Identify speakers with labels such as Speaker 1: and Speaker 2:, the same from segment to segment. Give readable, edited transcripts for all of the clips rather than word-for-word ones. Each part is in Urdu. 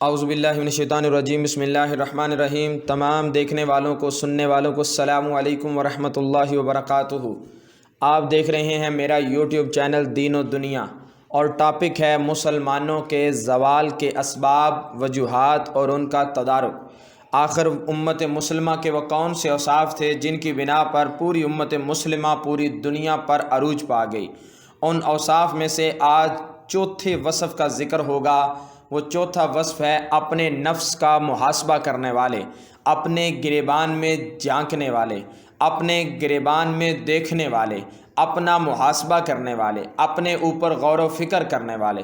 Speaker 1: اعوذ باللہ من الشیطان الرجیم، بسم اللہ الرحمن الرحیم۔ تمام دیکھنے والوں کو، سننے والوں کو السلام علیکم ورحمۃ اللہ وبرکاتہ۔ آپ دیکھ رہے ہیں میرا یوٹیوب چینل دین و دنیا، اور ٹاپک ہے مسلمانوں کے زوال کے اسباب، وجوہات اور ان کا تدارک۔ آخر امت مسلمہ کے وہ کون سے اوصاف تھے جن کی بنا پر پوری امت مسلمہ پوری دنیا پر عروج پا گئی؟ ان اوصاف میں سے آج چوتھے وصف کا ذکر ہوگا۔ وہ چوتھا وصف ہے اپنے نفس کا محاسبہ کرنے والے، اپنے گریبان میں جھانکنے والے، اپنے گریبان میں دیکھنے والے، اپنا محاسبہ کرنے والے، اپنے اوپر غور و فکر کرنے والے۔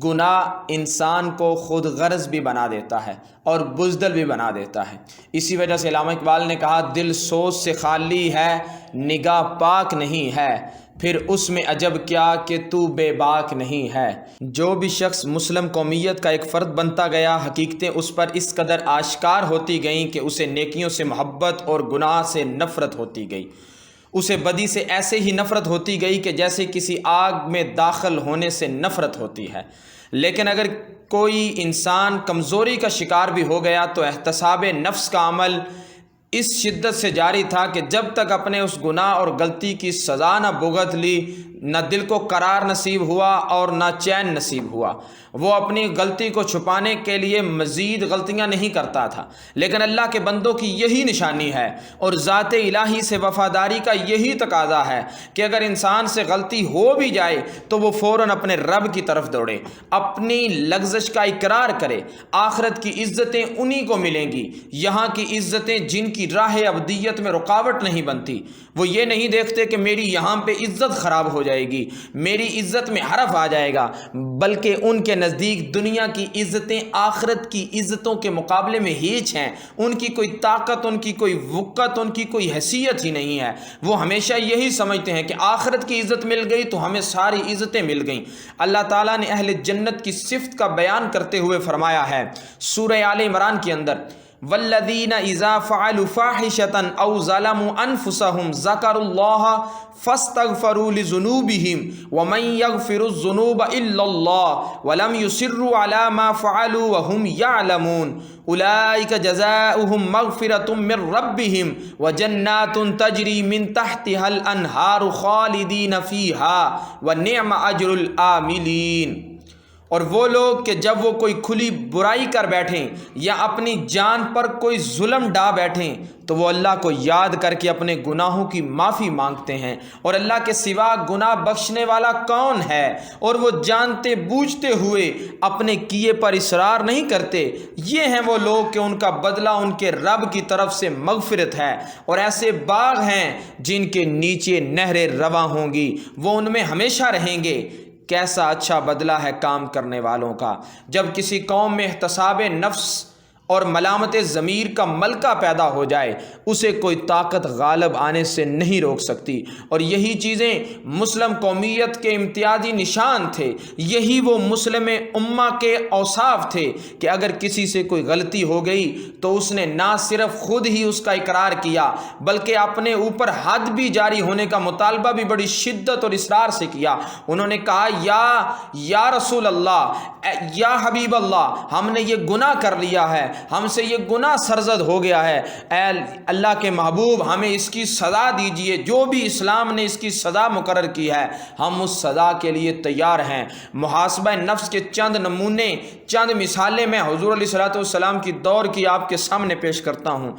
Speaker 1: گناہ انسان کو خود غرض بھی بنا دیتا ہے اور بزدل بھی بنا دیتا ہے۔ اسی وجہ سے علامہ اقبال نے کہا، دل سوچ سے خالی ہے، نگاہ پاک نہیں ہے، پھر اس میں عجب کیا کہ تو بے باک نہیں ہے۔ جو بھی شخص مسلم قومیت کا ایک فرد بنتا گیا، حقیقتیں اس پر اس قدر آشکار ہوتی گئیں کہ اسے نیکیوں سے محبت اور گناہ سے نفرت ہوتی گئی۔ اسے بدی سے ایسے ہی نفرت ہوتی گئی کہ جیسے کسی آگ میں داخل ہونے سے نفرت ہوتی ہے۔ لیکن اگر کوئی انسان کمزوری کا شکار بھی ہو گیا تو احتساب نفس کا عمل اس شدت سے جاری تھا کہ جب تک اپنے اس گناہ اور غلطی کی سزا نہ بھگت لی، نہ دل کو قرار نصیب ہوا اور نہ چین نصیب ہوا۔ وہ اپنی غلطی کو چھپانے کے لیے مزید غلطیاں نہیں کرتا تھا، لیکن اللہ کے بندوں کی یہی نشانی ہے اور ذات الہی سے وفاداری کا یہی تقاضا ہے کہ اگر انسان سے غلطی ہو بھی جائے تو وہ فوراً اپنے رب کی طرف دوڑے، اپنی لغزش کا اقرار کرے۔ آخرت کی عزتیں انہی کو ملیں گی، یہاں کی عزتیں جن کی راہ ابدیت میں رکاوٹ نہیں بنتی۔ وہ یہ نہیں دیکھتے کہ میری یہاں پہ عزت خراب ہو جائے گی، میری عزت میں حرف آ جائے گا، بلکہ ان کے نزدیک دنیا کی عزتیں آخرت کی عزتوں کے مقابلے میں ہیچ ہیں۔ ان کی کوئی طاقت، ان کی کوئی وقت، ان کی کوئی حیثیت ہی نہیں ہے۔ وہ ہمیشہ یہی سمجھتے ہیں کہ آخرت کی عزت مل گئی تو ہمیں ساری عزتیں مل گئیں۔ اللہ تعالیٰ نے اہل جنت کی صفت کا بیان کرتے ہوئے فرمایا ہے سورہ آل عمران کے اندر، والذین اذا فعلوا فاحشۃ او ظلموا انفسهم ذکروا اللہ فاستغفروا لذنوبهم ومن یغفر الذنوب الا اللہ ولم یصروا علی ما فعلوا وهم یعلمون اولئک جزاؤہم مغفرۃ من ربہم وجنات تجری من تحتها الانہار خالدین فیہا ونعم اجر العاملین۔ اور وہ لوگ کہ جب وہ کوئی کھلی برائی کر بیٹھیں یا اپنی جان پر کوئی ظلم ڈا بیٹھیں تو وہ اللہ کو یاد کر کے اپنے گناہوں کی معافی مانگتے ہیں، اور اللہ کے سوا گناہ بخشنے والا کون ہے؟ اور وہ جانتے بوجھتے ہوئے اپنے کیے پر اصرار نہیں کرتے۔ یہ ہیں وہ لوگ کہ ان کا بدلہ ان کے رب کی طرف سے مغفرت ہے، اور ایسے باغ ہیں جن کے نیچے نہریں رواں ہوں گی، وہ ان میں ہمیشہ رہیں گے۔ کیسا اچھا بدلہ ہے کام کرنے والوں کا۔ جب کسی قوم میں احتساب نفس اور ملامت ضمیر کا ملکہ پیدا ہو جائے، اسے کوئی طاقت غالب آنے سے نہیں روک سکتی۔ اور یہی چیزیں مسلم قومیت کے امتیازی نشان تھے، یہی وہ مسلم امہ کے اوصاف تھے کہ اگر کسی سے کوئی غلطی ہو گئی تو اس نے نہ صرف خود ہی اس کا اقرار کیا بلکہ اپنے اوپر حد بھی جاری ہونے کا مطالبہ بھی بڑی شدت اور اصرار سے کیا۔ انہوں نے کہا، یا رسول اللہ، یا حبیب اللہ، ہم نے یہ گناہ کر لیا ہے، ہم سے یہ گناہ سرزد ہو گیا ہے، اے اللہ کے محبوب ہمیں اس کی سزا دیجئے، جو بھی اسلام نے اس کی سزا مقرر کی ہے ہم اس سزا کے لیے تیار ہیں۔ محاسبہ نفس کے چند نمونے، چند مثالیں میں حضور علیہ الصلوۃ والسلام کی دور کی آپ کے سامنے پیش کرتا ہوں۔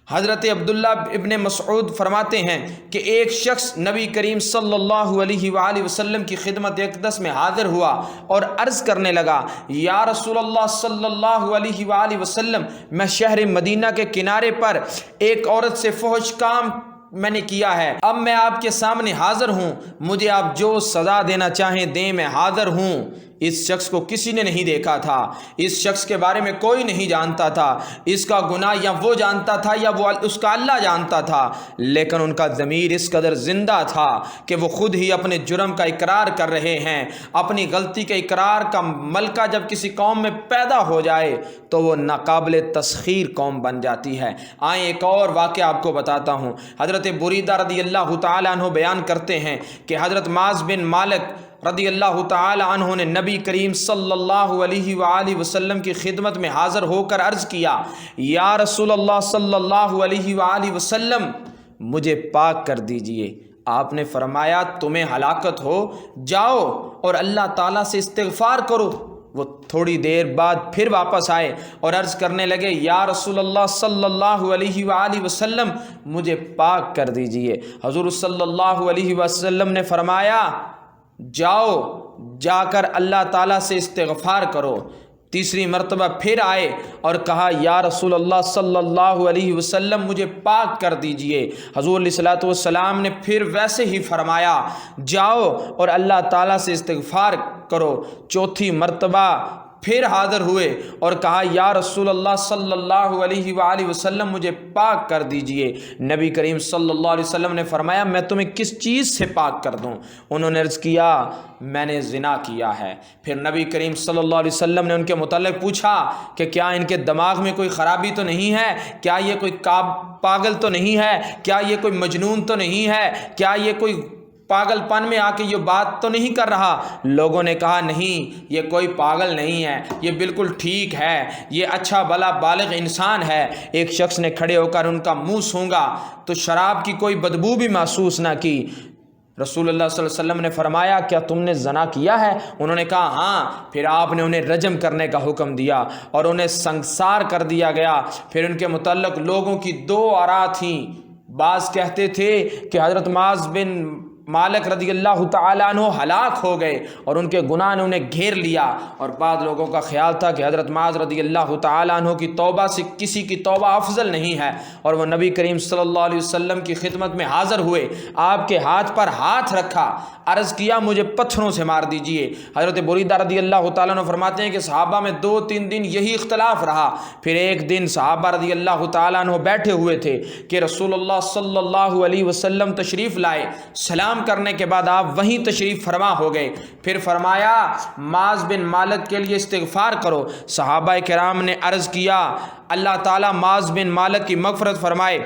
Speaker 1: حضرت عبداللہ ابن مسعود فرماتے ہیں کہ ایک شخص نبی کریم صلی اللہ علیہ وآلہ وسلم کی خدمت اقدس میں حاضر ہوا اور عرض کرنے لگا، یا رسول اللہ صلی اللہ علیہ وآلہ وسلم، میں شہر مدینہ کے کنارے پر ایک عورت سے فحش کام میں نے کیا ہے، اب میں آپ کے سامنے حاضر ہوں، مجھے آپ جو سزا دینا چاہیں دیں، میں حاضر ہوں۔ اس شخص کو کسی نے نہیں دیکھا تھا، اس شخص کے بارے میں کوئی نہیں جانتا تھا، اس کا گناہ یا وہ جانتا تھا یا وہ اس کا اللہ جانتا تھا، لیکن ان کا ضمیر اس قدر زندہ تھا کہ وہ خود ہی اپنے جرم کا اقرار کر رہے ہیں۔ اپنی غلطی کے اقرار کا ملکہ جب کسی قوم میں پیدا ہو جائے تو وہ ناقابل تسخیر قوم بن جاتی ہے۔ آئیں ایک اور واقعہ آپ کو بتاتا ہوں۔ حضرت بریدہ رضی اللہ تعالیٰ عنہ بیان کرتے ہیں کہ حضرت معاذ بن مالک رضی اللہ تعالی عنہ نے نبی کریم صلی اللہ علیہ وآلہ وسلم کی خدمت میں حاضر ہو کر عرض کیا، یا رسول اللہ صلی اللہ علیہ وآلہ وسلم مجھے پاک کر دیجئے۔ آپ نے فرمایا تمہیں ہلاکت ہو، جاؤ اور اللہ تعالیٰ سے استغفار کرو۔ وہ تھوڑی دیر بعد پھر واپس آئے اور عرض کرنے لگے، یا رسول اللہ صلی اللہ علیہ وآلہ وسلم مجھے پاک کر دیجئے۔ حضور صلی اللہ علیہ وسلم نے فرمایا جاؤ، جا کر اللہ تعالیٰ سے استغفار کرو۔ تیسری مرتبہ پھر آئے اور کہا، یا رسول اللہ صلی اللہ علیہ وسلم مجھے پاک کر دیجئے۔ حضور علیہ الصلوۃ والسلام نے پھر ویسے ہی فرمایا جاؤ اور اللہ تعالیٰ سے استغفار کرو۔ چوتھی مرتبہ پھر حاضر ہوئے اور کہا، یا رسول اللہ صلی اللہ علیہ وآلہ وسلم مجھے پاک کر دیجئے۔ نبی کریم صلی اللہ علیہ وسلم نے فرمایا میں تمہیں کس چیز سے پاک کر دوں؟ انہوں نے عرض کیا میں نے زنا کیا ہے۔ پھر نبی کریم صلی اللہ علیہ وسلم نے ان کے متعلق پوچھا کہ کیا ان کے دماغ میں کوئی خرابی تو نہیں ہے؟ کیا یہ کوئی پاگل تو نہیں ہے؟ کیا یہ کوئی مجنون تو نہیں ہے؟ کیا یہ کوئی پاگل پن میں آ کے یہ بات تو نہیں کر رہا؟ لوگوں نے کہا نہیں، یہ کوئی پاگل نہیں ہے، یہ بالکل ٹھیک ہے، یہ اچھا بھلا بالغ انسان ہے۔ ایک شخص نے کھڑے ہو کر ان کا منہ سونگا تو شراب کی کوئی بدبو بھی محسوس نہ کی۔ رسول اللہ صلی اللہ علیہ وسلم نے فرمایا کیا تم نے زنا کیا ہے؟ انہوں نے کہا ہاں۔ پھر آپ نے انہیں رجم کرنے کا حکم دیا اور انہیں سنگسار کر دیا گیا۔ پھر ان کے متعلق لوگوں کی دو آراء تھیں۔ بعض کہتے تھے کہ حضرت معاذ بن مالک رضی اللہ تعالیٰ عنہ ہلاک ہو گئے اور ان کے گناہ نے انہیں گھیر لیا، اور بعض لوگوں کا خیال تھا کہ حضرت معاذ رضی اللہ تعالیٰ عنہ کی توبہ سے کسی کی توبہ افضل نہیں ہے، اور وہ نبی کریم صلی اللہ علیہ وسلم کی خدمت میں حاضر ہوئے، آپ کے ہاتھ پر ہاتھ رکھا، عرض کیا مجھے پتھروں سے مار دیجئے۔ حضرت بریدہ رضی اللہ تعالیٰ عنہ فرماتے ہیں کہ صحابہ میں 2-3 دن یہی اختلاف رہا۔ پھر ایک دن صحابہ رضی اللہ تعالیٰ عنہ بیٹھے ہوئے تھے کہ رسول اللہ صلی اللہ علیہ وسلم تشریف لائے، سلام کرنے کے بعد آپ وہیں تشریف فرما ہو گئے۔ پھر فرمایا معاذ بن مالک کے لیے استغفار کرو۔ صحابہ کرام نے عرض کیا اللہ تعالیٰ معاذ بن مالک کی مغفرت فرمائے۔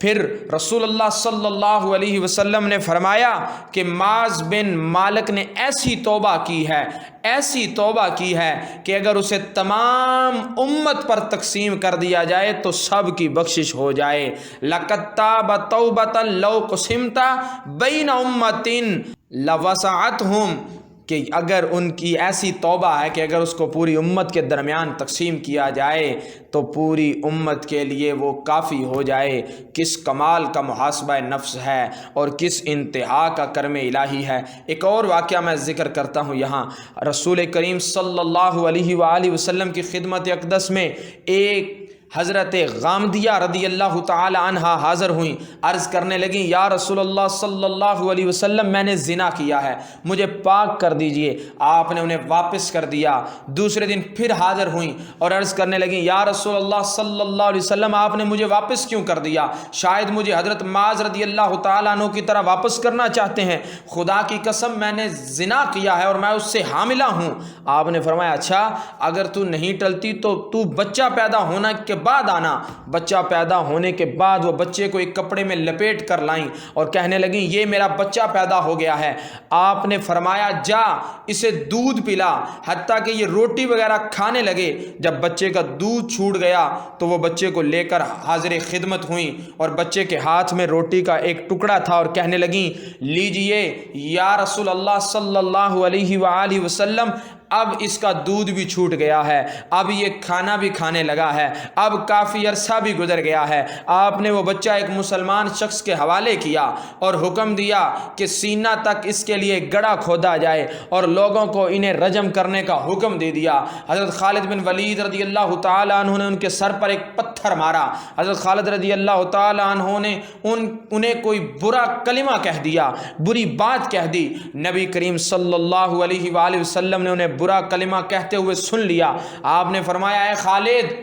Speaker 1: پھر رسول اللہ صلی اللہ علیہ وسلم نے فرمایا کہ معاذ بن مالک نے ایسی توبہ کی ہے، ایسی توبہ کی ہے کہ اگر اسے تمام امت پر تقسیم کر دیا جائے تو سب کی بخشش ہو جائے۔ لَقَدْ تَابَ تَوْبَةً لَوْ قُسِمْتَ بَيْنَ أُمَّةٍ لَوَسَعَتْهُمْ، کہ اگر ان کی ایسی توبہ ہے کہ اگر اس کو پوری امت کے درمیان تقسیم کیا جائے تو پوری امت کے لیے وہ کافی ہو جائے۔ کس کمال کا محاسبہ نفس ہے اور کس انتہا کا کرم الہی ہے۔ ایک اور واقعہ میں ذکر کرتا ہوں یہاں۔ رسول کریم صلی اللہ علیہ وآلہ وسلم کی خدمت اقدس میں ایک حضرت غامدیہ رضی اللہ تعالی عنہا حاضر ہوئیں، عرض کرنے لگیں یا رسول اللہ صلی اللہ علیہ وسلم میں نے زنا کیا ہے، مجھے پاک کر دیجئے۔ آپ نے انہیں واپس کر دیا۔ دوسرے دن پھر حاضر ہوئیں اور عرض کرنے لگیں یا رسول اللہ صلی اللہ علیہ وسلم آپ نے مجھے واپس کیوں کر دیا؟ شاید مجھے حضرت معاذ رضی اللہ تعالیٰ عنہ کی طرح واپس کرنا چاہتے ہیں۔ خدا کی قسم میں نے زنا کیا ہے اور میں اس سے حاملہ ہوں۔ آپ نے فرمایا اچھا، اگر تو نہیں ٹلتی تو تو بچہ پیدا ہونے کے بعد آنا۔ بچہ پیدا ہونے کے بعد وہ بچے کو ایک کپڑے میں لپیٹ کر لائیں اور کہنے لگیں یہ میرا بچہ پیدا ہو گیا ہے۔ آپ نے فرمایا جا اسے دودھ پلا، حتیٰ کہ یہ روٹی وغیرہ کھانے لگے۔ جب بچے کا دودھ چھوٹ گیا تو وہ بچے کو لے کر حاضر خدمت ہوئیں اور بچے کے ہاتھ میں روٹی کا ایک ٹکڑا تھا اور کہنے لگیں لیجئے یا رسول اللہ صلی اللہ علیہ وآلہ وسلم، اب اس کا دودھ بھی چھوٹ گیا ہے، اب یہ کھانا بھی کھانے لگا ہے، اب کافی عرصہ بھی گزر گیا ہے۔ آپ نے وہ بچہ ایک مسلمان شخص کے حوالے کیا اور حکم دیا کہ سینہ تک اس کے لیے گڑھا کھودا جائے اور لوگوں کو انہیں رجم کرنے کا حکم دے دیا۔ حضرت خالد بن ولید رضی اللہ تعالیٰ عنہ نے ان کے سر پر ایک پتھر مارا۔ حضرت خالد رضی اللہ تعالیٰ عنہ نے انہیں کوئی برا کلمہ کہہ دیا، بری بات کہہ دی۔ نبی کریم صلی اللہ علیہ وآلہ وسلم نے انہیں برا کلمہ کہتے ہوئے سن لیا۔ آپ نے فرمایا اے خالد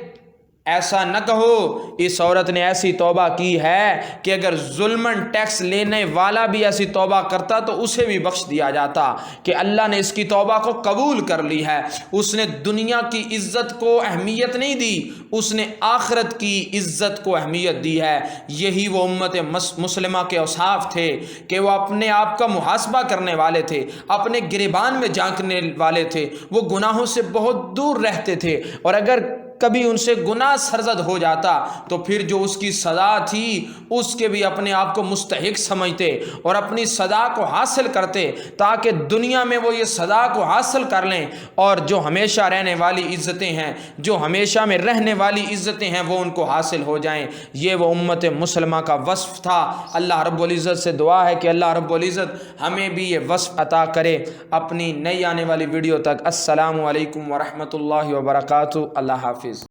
Speaker 1: ایسا نہ کہو اس عورت نے ایسی توبہ کی ہے کہ اگر ظلمن ٹیکس لینے والا بھی ایسی توبہ کرتا تو اسے بھی بخش دیا جاتا، کہ اللہ نے اس کی توبہ کو قبول کر لی ہے۔ اس نے دنیا کی عزت کو اہمیت نہیں دی، اس نے آخرت کی عزت کو اہمیت دی ہے۔ یہی وہ امت مسلمہ کے اوصاف تھے کہ وہ اپنے آپ کا محاسبہ کرنے والے تھے، اپنے گریبان میں جھانکنے والے تھے، وہ گناہوں سے بہت دور رہتے تھے، اور اگر کبھی ان سے گناہ سرزد ہو جاتا تو پھر جو اس کی سزا تھی اس کے بھی اپنے آپ کو مستحق سمجھتے اور اپنی سزا کو حاصل کرتے، تاکہ دنیا میں وہ یہ سزا کو حاصل کر لیں، اور جو ہمیشہ رہنے والی عزتیں ہیں، جو ہمیشہ میں رہنے والی عزتیں ہیں، وہ ان کو حاصل ہو جائیں۔ یہ وہ امت مسلمہ کا وصف تھا۔ اللہ رب العزت سے دعا ہے کہ اللہ رب العزت ہمیں بھی یہ وصف عطا کرے۔ اپنی نئی آنے والی ویڈیو تک السلام علیکم ورحمۃ اللہ وبرکاتہ۔ اللہ حافظ۔